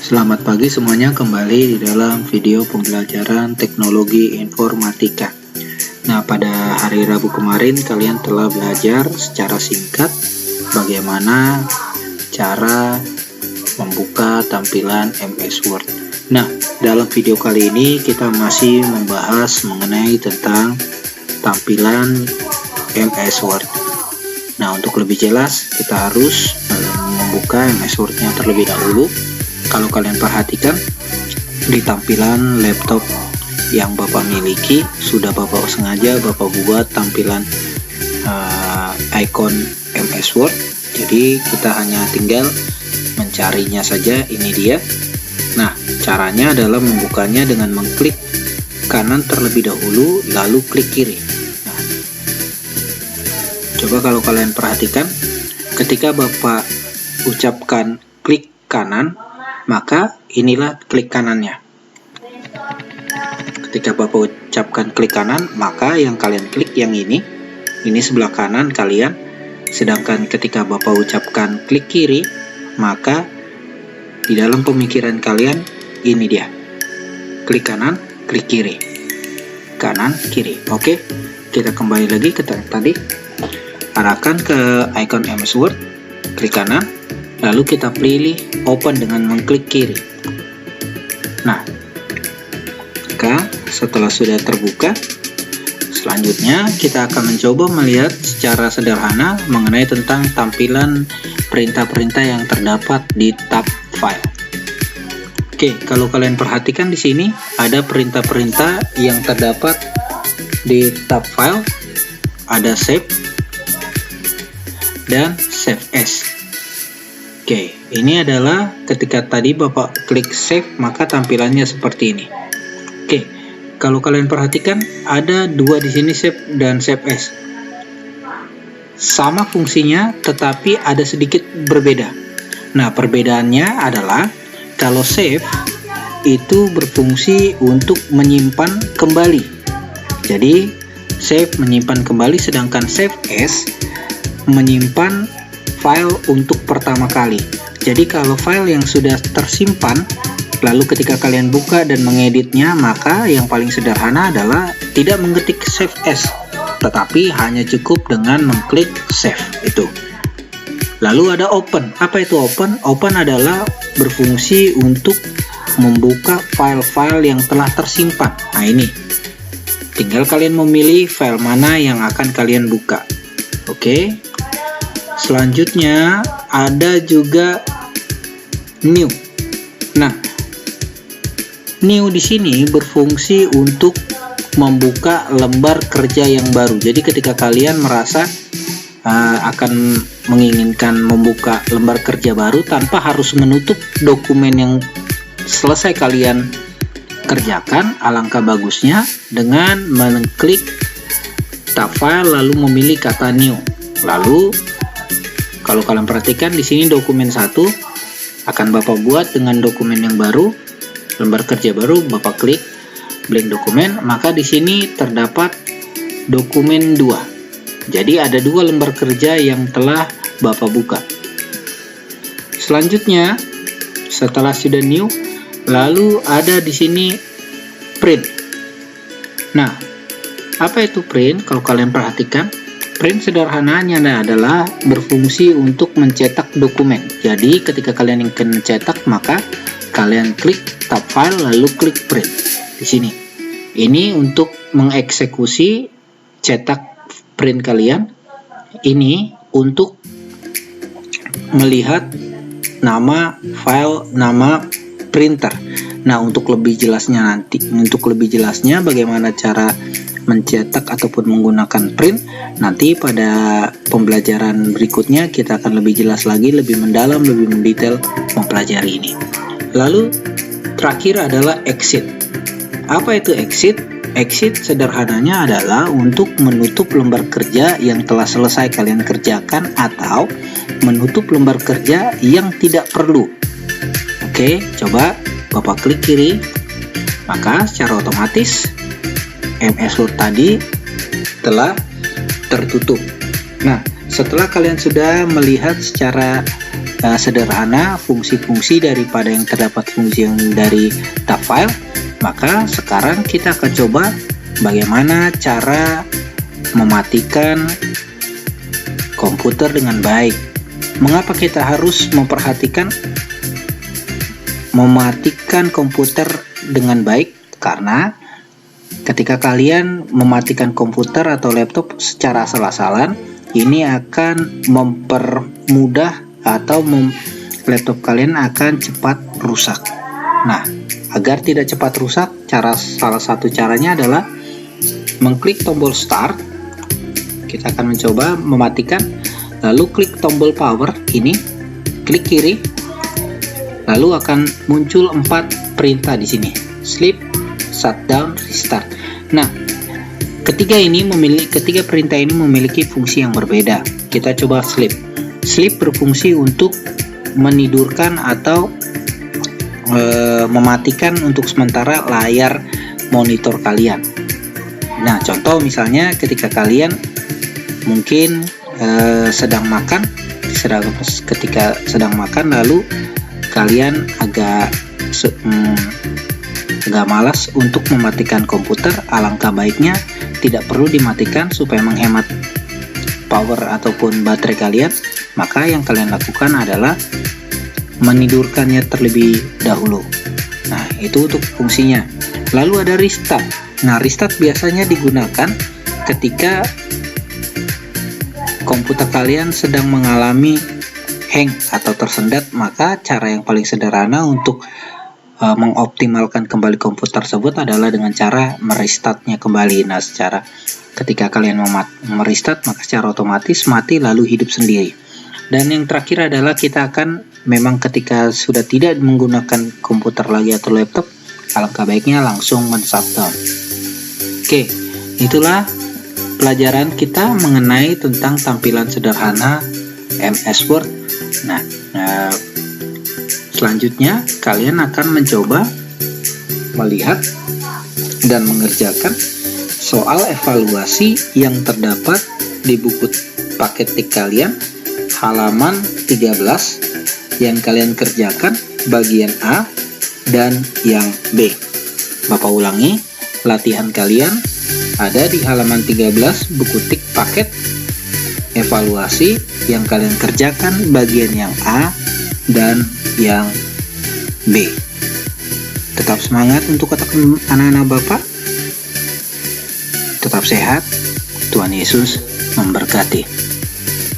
Selamat pagi semuanya, kembali di dalam video pembelajaran teknologi informatika. Nah, pada hari Rabu kemarin kalian telah belajar secara singkat bagaimana cara membuka tampilan MS Word. Nah, dalam video kali ini kita masih membahas mengenai tentang tampilan MS Word. Nah, untuk lebih jelas kita harus membuka MS Word-nya terlebih dahulu. Kalau kalian perhatikan di tampilan laptop yang Bapak miliki, sudah Bapak sengaja Bapak buat tampilan icon MS Word. Jadi kita hanya tinggal mencarinya saja, ini dia. Nah, caranya adalah membukanya dengan mengklik kanan terlebih dahulu, lalu klik kiri. Nah, coba kalau kalian perhatikan, ketika Bapak ucapkan klik kanan, maka inilah klik kanannya. Ketika Bapak ucapkan klik kanan, maka yang kalian klik yang ini sebelah kanan kalian. Sedangkan ketika Bapak ucapkan klik kiri, maka di dalam pemikiran kalian ini dia. Klik kanan, klik kiri. Kanan, kiri. Oke, kita kembali lagi ke tadi. Arahkan ke icon MS Word, klik kanan, lalu kita pilih open dengan mengklik kiri. Nah, maka setelah sudah terbuka, selanjutnya kita akan mencoba melihat secara sederhana mengenai tentang tampilan perintah-perintah yang terdapat di tab file. Oke, kalau kalian perhatikan di sini ada perintah-perintah yang terdapat di tab file, ada save dan save as. Oke, ini adalah ketika tadi Bapak klik save, maka tampilannya seperti ini. Oke, kalau kalian perhatikan ada dua di sini, save dan save as. Sama fungsinya, tetapi ada sedikit berbeda. Nah, perbedaannya adalah kalau save itu berfungsi untuk menyimpan kembali. Jadi, save menyimpan kembali, sedangkan save as menyimpan file untuk pertama kali. Jadi kalau file yang sudah tersimpan, lalu ketika kalian buka dan mengeditnya, maka yang paling sederhana adalah tidak mengetik save as, tetapi hanya cukup dengan mengklik save itu. Lalu ada open. Apa itu open? Open adalah berfungsi untuk membuka file-file yang telah tersimpan. Nah, ini tinggal kalian memilih file mana yang akan kalian buka. Oke. Selanjutnya ada juga new. Nah, new di sini berfungsi untuk membuka lembar kerja yang baru. Jadi ketika kalian merasa akan menginginkan membuka lembar kerja baru tanpa harus menutup dokumen yang selesai kalian kerjakan, alangkah bagusnya dengan mengklik tab file lalu memilih kata new. Lalu kalau kalian perhatikan di sini dokumen 1 akan Bapak buat dengan dokumen yang baru, lembar kerja baru, Bapak klik blank dokumen, maka di sini terdapat dokumen 2. Jadi ada 2 lembar kerja yang telah Bapak buka. Selanjutnya, setelah sudah new, lalu ada di sini print. Nah, apa itu print? Kalau kalian perhatikan, print sederhananya adalah berfungsi untuk mencetak dokumen. Jadi ketika kalian ingin mencetak, maka kalian klik tab file lalu klik print di sini. Ini untuk mengeksekusi cetak print kalian. Ini untuk melihat nama file, nama printer. Nah, untuk lebih jelasnya bagaimana cara mencetak ataupun menggunakan print, nanti pada pembelajaran berikutnya kita akan lebih jelas lagi, lebih mendalam, lebih mendetail mempelajari ini. Lalu terakhir adalah exit. Apa itu exit? Exit sederhananya adalah untuk menutup lembar kerja yang telah selesai kalian kerjakan atau menutup lembar kerja yang tidak perlu. Oke, coba Bapak klik kiri, maka secara otomatis MS Word tadi telah tertutup. Nah, setelah kalian sudah melihat secara sederhana fungsi-fungsi daripada yang terdapat fungsi yang dari tab file, maka sekarang kita akan coba bagaimana cara mematikan komputer dengan baik. Mengapa kita harus memperhatikan mematikan komputer dengan baik? Karena ketika kalian mematikan komputer atau laptop secara asal-asalan, ini akan mempermudah atau laptop kalian akan cepat rusak. Nah, agar tidak cepat rusak, salah satu caranya adalah mengklik tombol start. Kita akan mencoba mematikan, lalu klik tombol power ini, klik kiri, lalu akan muncul 4 perintah di sini: sleep, shutdown, restart. Nah, ketiga perintah ini memiliki fungsi yang berbeda. Kita coba sleep. Sleep berfungsi untuk menidurkan atau mematikan untuk sementara layar monitor kalian. Nah, contoh misalnya ketika kalian mungkin ketika sedang makan, lalu kalian agak malas untuk mematikan komputer, alangkah baiknya tidak perlu dimatikan supaya menghemat power ataupun baterai kalian. Maka yang kalian lakukan adalah menidurkannya terlebih dahulu. Nah, itu untuk fungsinya. Lalu ada restart. Nah, restart biasanya digunakan ketika komputer kalian sedang mengalami hang atau tersendat. Maka cara yang paling sederhana untuk mengoptimalkan kembali komputer tersebut adalah dengan cara merestartnya kembali. Nah, ketika kalian merestart, maka secara otomatis mati lalu hidup sendiri. Dan yang terakhir adalah kita akan memang ketika sudah tidak menggunakan komputer lagi atau laptop, alangkah baiknya langsung men-shutdown. Oke, itulah pelajaran kita mengenai tentang tampilan sederhana MS Word. Nah, selanjutnya kalian akan mencoba melihat dan mengerjakan soal evaluasi yang terdapat di buku paket tik kalian halaman 13 yang kalian kerjakan bagian A dan yang B. Bapak ulangi, latihan kalian ada di halaman 13 buku tik paket evaluasi yang kalian kerjakan bagian yang A dan yang B. Tetap semangat untuk anak-anak Bapak. Tetap sehat. Tuhan Yesus memberkati.